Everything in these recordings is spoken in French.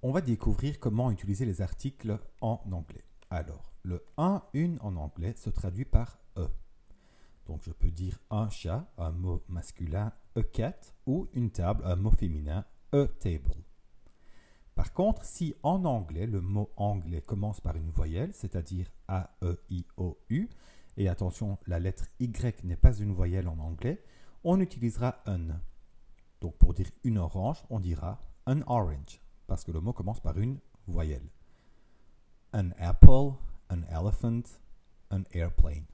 on va découvrir comment utiliser les articles en anglais. Alors, le un, une en anglais se traduit par e. Donc, je peux dire un chat, un mot masculin, a cat, ou une table, un mot féminin, a table. Par contre, si en anglais, le mot anglais commence par une voyelle, c'est-à-dire A, E, I, O, U, et attention, la lettre Y n'est pas une voyelle en anglais, on utilisera un. Donc, pour dire une orange, on dira an orange, parce que le mot commence par une voyelle. An apple, an elephant, an airplane.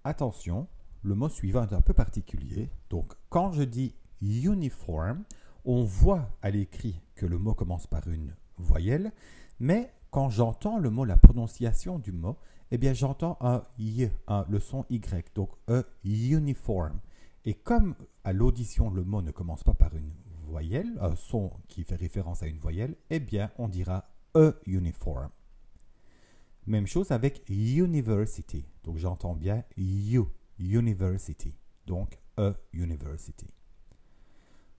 Attention, le mot suivant est un peu particulier. Donc, quand je dis uniform, on voit à l'écrit que le mot commence par une voyelle, mais quand j'entends le mot, la prononciation du mot, eh bien, j'entends un y, le son y, donc a uniform. Et comme à l'audition, le mot ne commence pas par une voyelle, un son qui fait référence à une voyelle, eh bien, on dira a uniform. Même chose avec university. Donc, j'entends bien university. Donc, a university.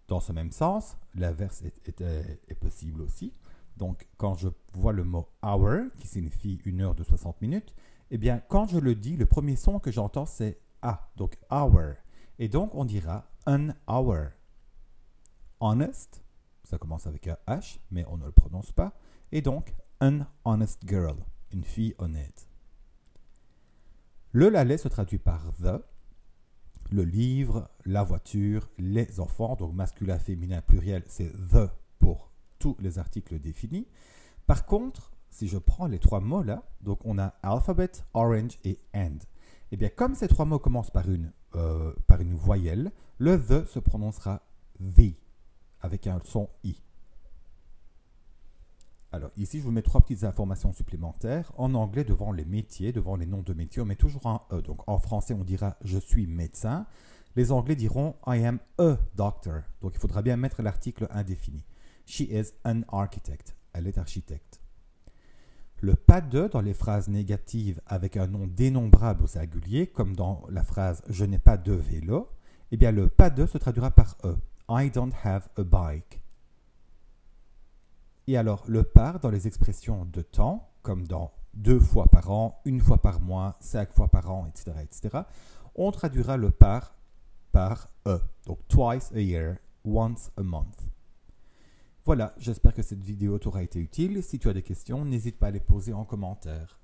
Dans ce même sens, l'inverse est possible aussi. Donc, quand je vois le mot hour, qui signifie une heure de 60 minutes, eh bien, quand je le dis, le premier son que j'entends, c'est A, donc hour. Et donc, on dira an hour. Honest, ça commence avec un H, mais on ne le prononce pas. Et donc, an honest girl, une fille honnête. Le lalet se traduit par the. Le livre, la voiture, les enfants, donc masculin, féminin, pluriel, c'est the pour tous les articles définis. Par contre, si je prends les trois mots là, donc on a alphabet, orange et and. Et bien, comme ces trois mots commencent par une voyelle, le the se prononcera the, avec un son i. Alors ici, je vous mets trois petites informations supplémentaires. En anglais, devant les métiers, devant les noms de métiers, on met toujours un E. Donc en français, on dira « je suis médecin ». Les anglais diront « I am a doctor ». Donc il faudra bien mettre l'article indéfini. « She is an architect ». Elle est architecte. Le pas de dans les phrases négatives avec un nom dénombrable au singulier, comme dans la phrase « je n'ai pas de vélo », eh bien le pas de se traduira par « e ». « I don't have a bike ». Et alors, le par dans les expressions de temps, comme dans 2 fois par an, 1 fois par mois, 5 fois par an, etc., etc., on traduira le par e. Donc, twice a year, once a month. Voilà, j'espère que cette vidéo t'aura été utile. Si tu as des questions, n'hésite pas à les poser en commentaire.